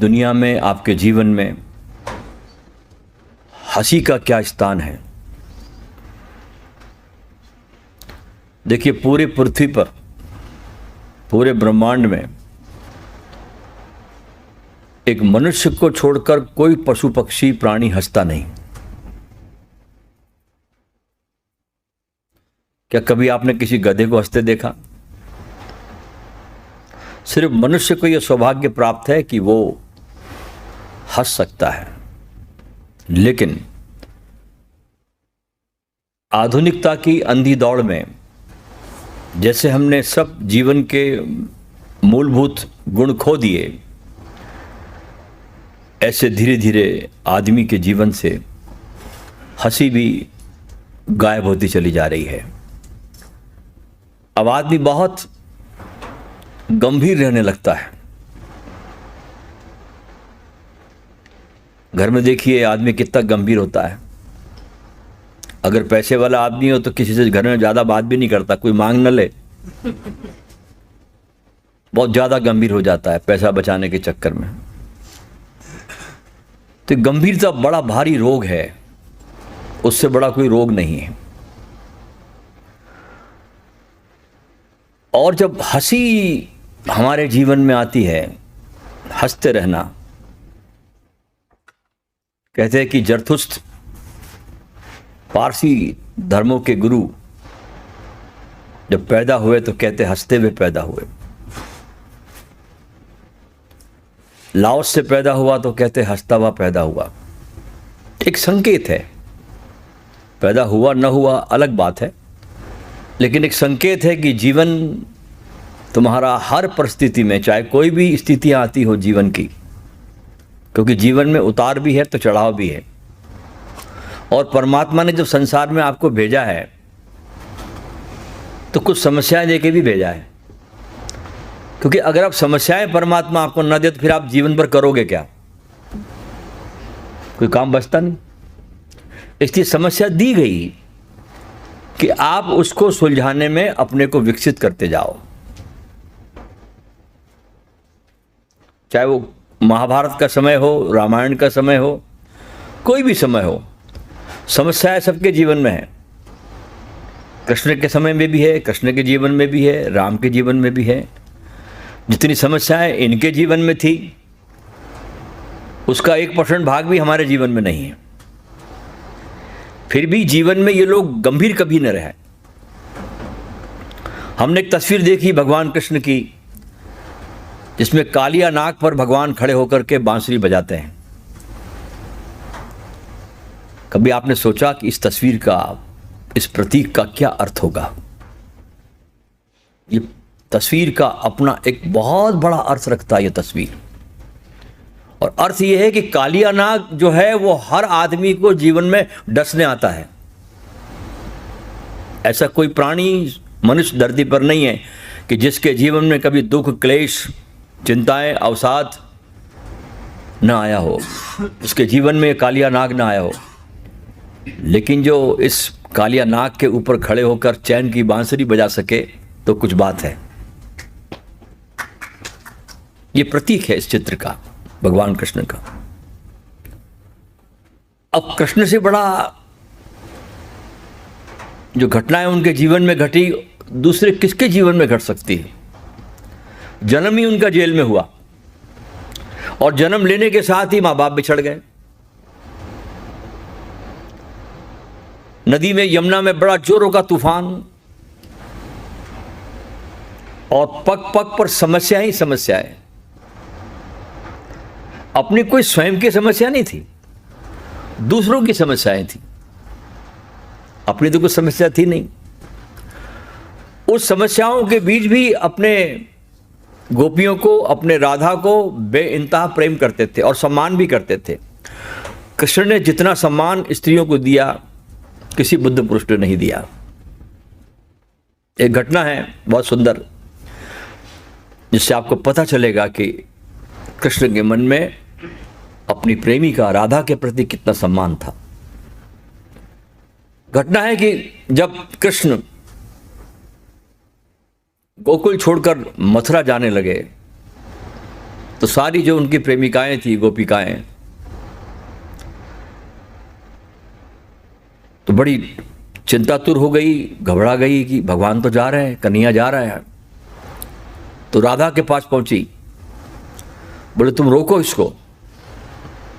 दुनिया में, आपके जीवन में हंसी का क्या स्थान है। देखिए, पूरे पृथ्वी पर, पूरे ब्रह्मांड में एक मनुष्य को छोड़कर कोई पशु पक्षी प्राणी हंसता नहीं। क्या कभी आपने किसी गधे को हंसते देखा? सिर्फ मनुष्य को यह सौभाग्य प्राप्त है कि वो हंस सकता है। लेकिन आधुनिकता की अंधी दौड़ में जैसे हमने सब जीवन के मूलभूत गुण खो दिए, ऐसे धीरे धीरे आदमी के जीवन से हंसी भी गायब होती चली जा रही है। अब आदमी बहुत गंभीर रहने लगता है। घर में देखिए आदमी कितना गंभीर होता है। अगर पैसे वाला आदमी हो तो किसी से घर में ज़्यादा बात भी नहीं करता, कोई मांग न ले, बहुत ज़्यादा गंभीर हो जाता है पैसा बचाने के चक्कर में। तो गंभीरता बड़ा भारी रोग है, उससे बड़ा कोई रोग नहीं है। और जब हंसी हमारे जीवन में आती है, हंसते रहना, कहते हैं कि जरथुस्त्र पारसी धर्मों के गुरु जब पैदा हुए तो कहते हंसते हुए पैदा हुए। लाओस से पैदा हुआ तो कहते हंसता हुआ पैदा हुआ। एक संकेत है, पैदा हुआ न हुआ अलग बात है, लेकिन एक संकेत है कि जीवन तुम्हारा हर परिस्थिति में, चाहे कोई भी स्थितियां आती हो जीवन की, क्योंकि जीवन में उतार भी है तो चढ़ाव भी है। और परमात्मा ने जब संसार में आपको भेजा है तो कुछ समस्याएं देके भी भेजा है, क्योंकि अगर आप समस्याएं परमात्मा आपको न दे तो फिर आप जीवन पर करोगे क्या? कोई काम बचता नहीं। इसलिए समस्या दी गई कि आप उसको सुलझाने में अपने को विकसित करते जाओ। चाहे वो महाभारत का समय हो, रामायण का समय हो, कोई भी समय हो, समस्याएं सबके जीवन में है। कृष्ण के समय में भी है, कृष्ण के जीवन में भी है, राम के जीवन में भी है। जितनी समस्याएं इनके जीवन में थी उसका 1% भाग भी हमारे जीवन में नहीं है। फिर भी जीवन में ये लोग गंभीर कभी न रहे। हमने एक तस्वीर देखी भगवान कृष्ण की, जिसमें कालिया नाग पर भगवान खड़े होकर के बांसुरी बजाते हैं। कभी आपने सोचा कि इस तस्वीर का, इस प्रतीक का क्या अर्थ होगा? ये तस्वीर का अपना एक बहुत बड़ा अर्थ रखता है ये तस्वीर। और अर्थ ये है कि कालिया नाग जो है वो हर आदमी को जीवन में डसने आता है। ऐसा कोई प्राणी, मनुष्य धरती पर नहीं है कि जिसके जीवन में कभी दुख, क्लेश, चिंताएं, अवसाद न आया हो, उसके जीवन में कालिया नाग न आया हो। लेकिन जो इस कालिया नाग के ऊपर खड़े होकर चैन की बांसुरी बजा सके तो कुछ बात है। ये प्रतीक है इस चित्र का, भगवान कृष्ण का। अब कृष्ण से बड़ा जो घटनाएं उनके जीवन में घटी, दूसरे किसके जीवन में घट सकती है? जन्म ही उनका जेल में हुआ और जन्म लेने के साथ ही मां बाप बिछड़ गए। नदी में, यमुना में बड़ा जोरों का तूफान और पग पग पर समस्या ही समस्याएं। अपनी कोई स्वयं की समस्या नहीं थी, दूसरों की समस्याएं थी। अपनी तो कोई समस्या थी नहीं। उस समस्याओं के बीच भी अपने गोपियों को, अपने राधा को बेइंतहा प्रेम करते थे और सम्मान भी करते थे। कृष्ण ने जितना सम्मान स्त्रियों को दिया किसी बुद्ध पुरुष ने नहीं दिया। एक घटना है बहुत सुंदर, जिससे आपको पता चलेगा कि कृष्ण के मन में अपनी प्रेमिका राधा के प्रति कितना सम्मान था। घटना है कि जब कृष्ण गोकुल छोड़कर मथुरा जाने लगे तो सारी जो उनकी प्रेमिकाएं थी, गोपिकाएं, तो बड़ी चिंतातुर हो गई, घबरा गई कि भगवान तो जा रहे हैं, कन्हैया जा रहा है। तो राधा के पास पहुंची, बोले तुम रोको इसको।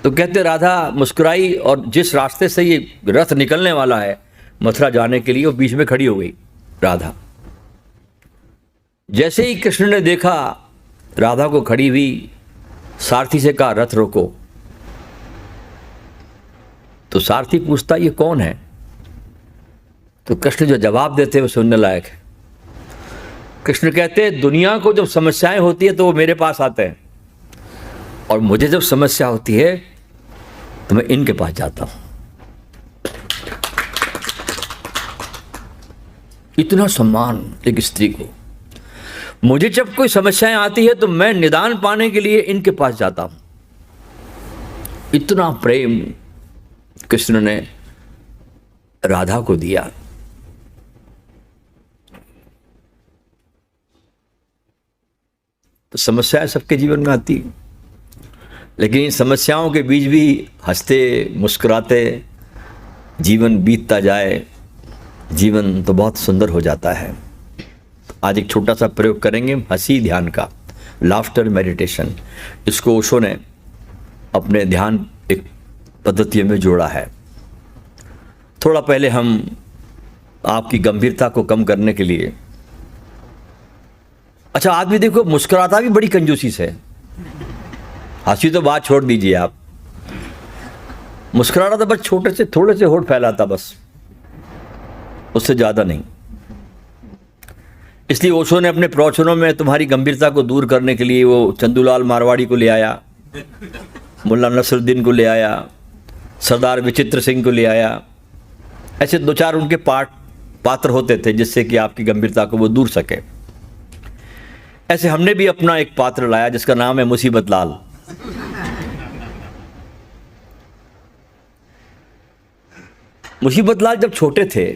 तो कहते राधा मुस्कुराई और जिस रास्ते से ये रथ निकलने वाला है मथुरा जाने के लिए, वो बीच में खड़ी हो गई राधा। जैसे ही कृष्ण ने देखा राधा को खड़ी हुई, सारथी से कहा रथ रोको। तो सारथी पूछता ये कौन है? तो कृष्ण जो जवाब देते वो सुनने लायक है। कृष्ण कहते दुनिया को जब समस्याएं होती है तो वो मेरे पास आते हैं, और मुझे जब समस्या होती है तो मैं इनके पास जाता हूं। इतना सम्मान एक स्त्री को। मुझे जब कोई समस्याएं आती है तो मैं निदान पाने के लिए इनके पास जाता हूं। इतना प्रेम कृष्ण ने राधा को दिया। तो समस्याएं सबके जीवन में आती हैं, लेकिन इन समस्याओं के बीच भी हंसते मुस्कुराते जीवन बीतता जाए, जीवन तो बहुत सुंदर हो जाता है। आज एक छोटा सा प्रयोग करेंगे हंसी ध्यान का, लाफ्टर मेडिटेशन। इसको ओशो ने अपने ध्यान एक पद्धतियों में जोड़ा है। थोड़ा पहले हम आपकी गंभीरता को कम करने के लिए, अच्छा आदमी देखो मुस्कुराता भी बड़ी कंजूसी से, हंसी तो बात छोड़ दीजिए आप, मुस्कुराता था बस छोटे से थोड़े से होठ फैलाता, बस उससे ज्यादा नहीं। इसलिए ओशो ने अपने प्रवचनों में तुम्हारी गंभीरता को दूर करने के लिए वो चंदूलाल मारवाड़ी को ले आया, मुल्ला नसरुद्दीन को ले आया, सरदार विचित्र सिंह को ले आया। ऐसे दो चार उनके पात्र होते थे जिससे कि आपकी गंभीरता को वो दूर सके। ऐसे हमने भी अपना एक पात्र लाया जिसका नाम है मुसीबत लाल। मुसीबत लाल जब छोटे थे,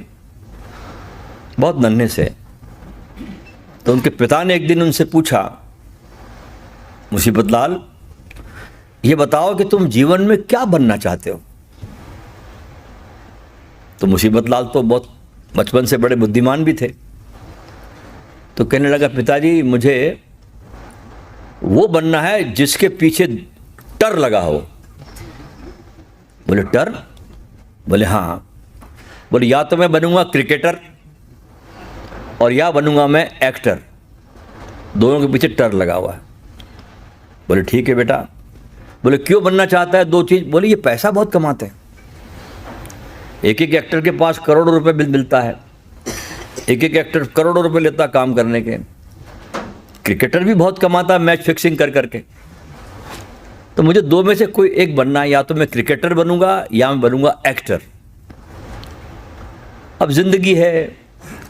बहुत नन्हे से, तो उनके पिता ने एक दिन उनसे पूछा, मुसीबत लाल ये बताओ कि तुम जीवन में क्या बनना चाहते हो? तो मुसीबत लाल तो बहुत बचपन से बड़े बुद्धिमान भी थे, तो कहने लगा पिताजी मुझे वो बनना है जिसके पीछे टर लगा हो। बोले टर? बोले हाँ। बोले या तो मैं बनूंगा क्रिकेटर और या बनूंगा मैं एक्टर, दोनों के पीछे टर लगा हुआ है। बोले ठीक है बेटा। बोले क्यों बनना चाहता है? दो चीज। बोले ये पैसा बहुत कमाते हैं, एक एक एक्टर के पास करोड़ों रुपए बिल मिलता है, एक एक एक्टर करोड़ों रुपए लेता काम करने के। क्रिकेटर भी बहुत कमाता मैच फिक्सिंग कर करके। तो मुझे दो में से कोई एक बनना है, या तो मैं क्रिकेटर बनूंगा या मैं बनूंगा एक्टर। अब जिंदगी है,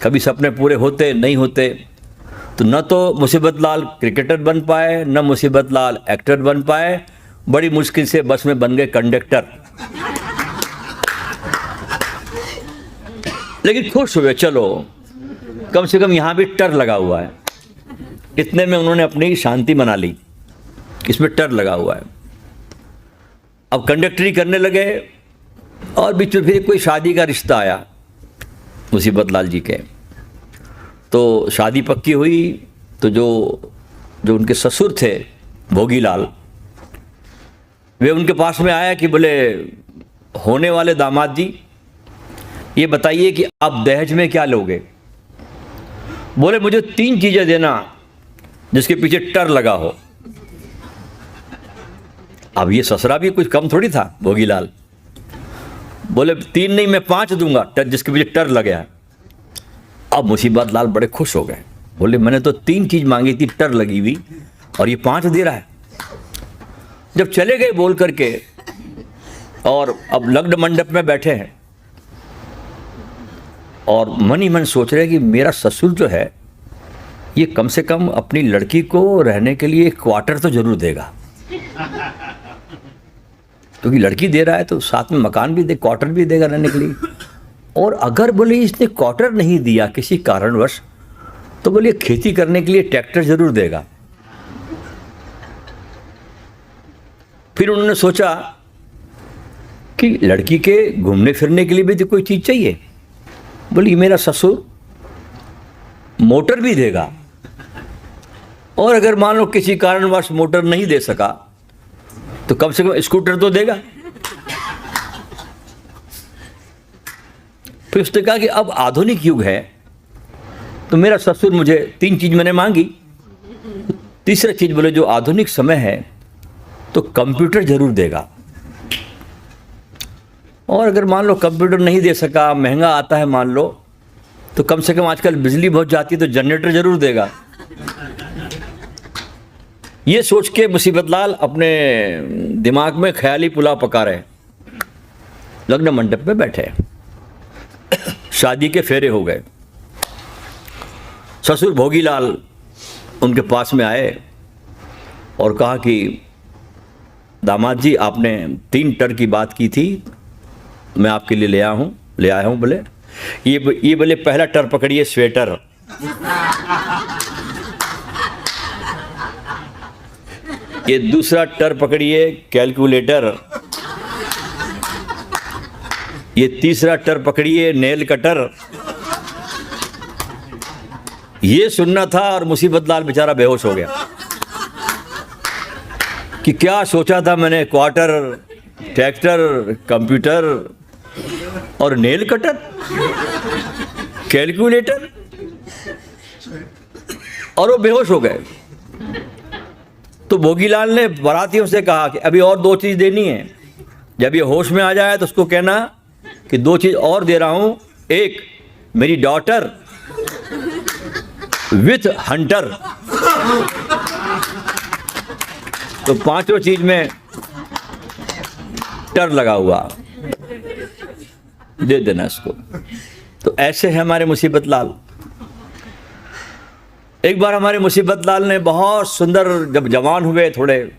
कभी सपने पूरे होते नहीं होते, तो न तो मुसीबत लाल क्रिकेटर बन पाए न मुसीबत लाल एक्टर बन पाए, बड़ी मुश्किल से बस में बन गए कंडक्टर। लेकिन खुश हुए, चलो कम से कम यहां भी टर लगा हुआ है। इतने में उन्होंने अपनी शांति मना ली, इसमें टर लगा हुआ है। अब कंडक्टरी करने लगे और बीच में फिर कोई शादी का रिश्ता आया मुसीबत लाल जी के। तो शादी पक्की हुई, तो जो उनके ससुर थे भोगी लाल, वे उनके पास में आया कि बोले होने वाले दामाद जी ये बताइए कि आप दहेज में क्या लोगे? बोले मुझे 3 चीजें देना जिसके पीछे टर लगा हो। अब ये ससुरा भी कुछ कम थोड़ी था भोगीलाल। बोले 3 नहीं मैं 5 दूंगा जिसके पीछे टर लगा है। अब मुसीबत लाल बड़े खुश हो गए, बोले मैंने तो 3 चीज मांगी थी टर लगी हुई और ये 5 दे रहा है। जब चले गए बोल करके और अब लग्न मंडप में बैठे हैं और मन ही मन सोच रहे हैं कि मेरा ससुर जो है ये कम से कम अपनी लड़की को रहने के लिए एक क्वार्टर तो जरूर देगा, क्योंकि लड़की दे रहा है तो साथ में मकान भी दे, क्वार्टर भी देगा रहने के लिए। और अगर बोले इसने क्वार्टर नहीं दिया किसी कारणवश, तो बोले खेती करने के लिए ट्रैक्टर जरूर देगा। फिर उन्होंने सोचा कि लड़की के घूमने फिरने के लिए भी तो कोई चीज़ चाहिए। बोली मेरा ससुर मोटर भी देगा, और अगर मान लो किसी कारणवश मोटर नहीं दे सका तो कम से कम स्कूटर तो देगा। फिर उसने कहा कि अब आधुनिक युग है तो मेरा ससुर मुझे 3 चीज मैंने मांगी। तीसरा चीज बोले जो आधुनिक समय है तो कंप्यूटर जरूर देगा, और अगर मान लो कंप्यूटर नहीं दे सका, महंगा आता है मान लो, तो कम से कम आजकल बिजली बहुत जाती है तो जनरेटर जरूर देगा। ये सोच के मुसीबत लाल अपने दिमाग में ख्याली पुलाव पका रहे, लग्न मंडप में बैठे, शादी के फेरे हो गए। ससुर भोगीलाल उनके पास में आए और कहा कि दामाद जी आपने 3 टर की बात की थी, मैं आपके लिए ले आया हूँ। बोले ये बोले पहला टर पकड़िए स्वेटर, ये दूसरा टर पकड़िए कैलकुलेटर, ये तीसरा टर पकड़िए नेल कटर। ये सुनना था और मुसीबत लाल बेचारा बेहोश हो गया कि क्या सोचा था मैंने, क्वार्टर, ट्रैक्टर, कंप्यूटर और नेल कटर, कैलकुलेटर, और वो बेहोश हो गए। तो भोगीलाल ने बारातियों से कहा कि अभी और 2 चीज देनी है, जब ये होश में आ जाए तो उसको कहना कि 2 चीज और दे रहा हूं, एक मेरी डॉटर विथ हंटर, तो 5वां चीज में टर लगा हुआ, दे देना इसको। तो ऐसे है हमारे मुसीबत लाल। एक बार हमारे मुसीबत लाल ने बहुत सुंदर, जब जवान हुए थोड़े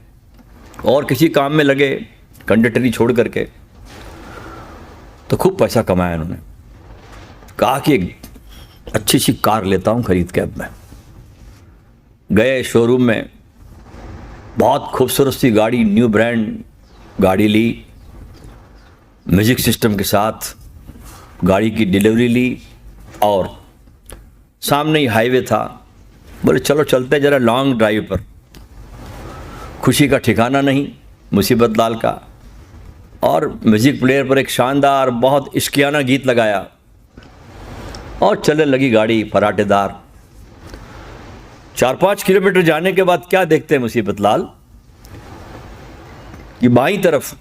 और किसी काम में लगे कंडक्टरी छोड़ करके, तो खूब पैसा कमाया उन्होंने। कहा कि अच्छी सी कार लेता हूं खरीद के। अब मैं गए शोरूम में, बहुत खूबसूरत सी गाड़ी, न्यू ब्रांड गाड़ी ली, म्यूजिक सिस्टम के साथ गाड़ी की डिलीवरी ली, और सामने ही हाईवे था। बोले चलो चलते जरा लॉन्ग ड्राइव पर। खुशी का ठिकाना नहीं मुसीबत लाल का, और म्यूजिक प्लेयर पर एक शानदार बहुत इश्कियाना गीत लगाया और चलने लगी गाड़ी फराटेदार। 4-5 किलोमीटर जाने के बाद क्या देखते हैं मुसीबत लाल कि बाईं तरफ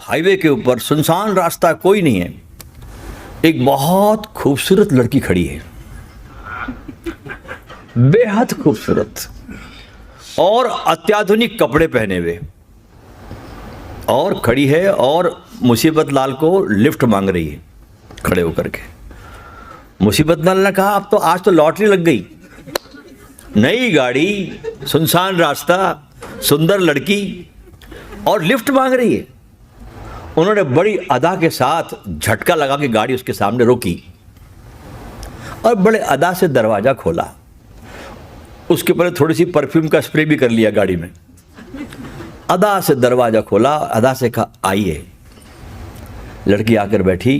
हाईवे के ऊपर सुनसान रास्ता, कोई नहीं है, एक बहुत खूबसूरत लड़की खड़ी है, बेहद खूबसूरत और अत्याधुनिक कपड़े पहने हुए, और खड़ी है और मुसीबत लाल को लिफ्ट मांग रही है खड़े होकर के। मुसीबत लाल ने कहा अब तो आज तो लॉटरी लग गई, नई गाड़ी, सुनसान रास्ता, सुंदर लड़की और लिफ्ट मांग रही है। उन्होंने बड़ी अदा के साथ झटका लगा के गाड़ी उसके सामने रोकी और बड़े अदा से दरवाजा खोला। उसके ऊपर थोड़ी सी परफ्यूम का स्प्रे भी कर लिया गाड़ी में। अदा से दरवाजा खोला, अदा से कहा आइए। लड़की आकर बैठी,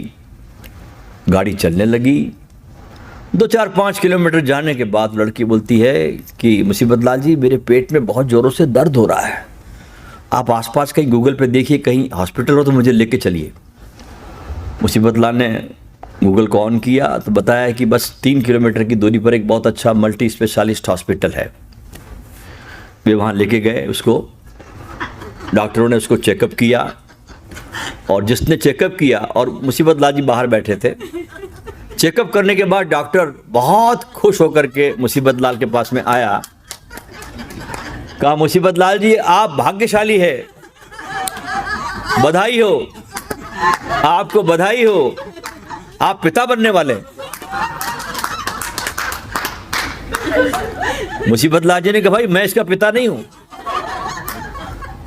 गाड़ी चलने लगी। 2-4-5 किलोमीटर जाने के बाद लड़की बोलती है कि मुसीबत लाल जी मेरे पेट में बहुत ज़ोरों से दर्द हो रहा है, आप आसपास कहीं गूगल पे देखिए, कहीं हॉस्पिटल हो तो मुझे लेके चलिए। मुसीबत लाल ने गूगल को ऑन किया तो बताया कि बस 3 किलोमीटर की दूरी पर एक बहुत अच्छा मल्टी स्पेशलिस्ट हॉस्पिटल है। वे वहाँ लेके गए उसको, डॉक्टरों ने उसको चेकअप किया, और जिसने चेकअप किया, और मुसीबत लाल जी बाहर बैठे थे, चेकअप करने के बाद डॉक्टर बहुत खुश होकर के मुसीबत लाल के पास में आया। कहा मुसीबत लाल जी आप भाग्यशाली है, बधाई हो, आपको बधाई हो, आप पिता बनने वाले। मुसीबत लाल जी ने कहा भाई मैं इसका पिता नहीं हूं।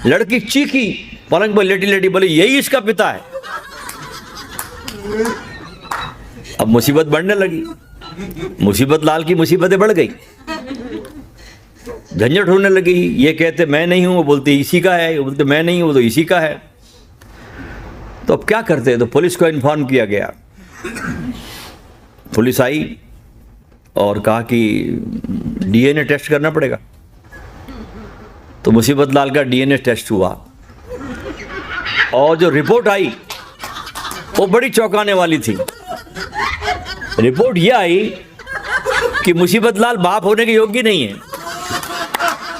लड़की चीखी पलंग पर लेटी लेटी, बोली यही इसका पिता है। अब मुसीबत बढ़ने लगी, मुसीबत लाल की मुसीबतें बढ़ गई। झंझट होने लगी। ये कहते मैं नहीं हूँ, वो बोलते इसी का है, वो बोलते मैं नहीं हूँ, वो तो इसी का है। तो अब क्या करते? तो पुलिस को इन्फॉर्म किया गया। पुलिस आई और कहा कि डीएनए टेस्ट करना पड़ेगा। तो मुसीबत लाल का डीएनए टेस्ट हुआ और जो रिपोर्ट आई वो बड़ी चौंकाने वाली थी। रिपोर्ट ये आई कि मुसीबत लाल बाप होने के योग्य नहीं है।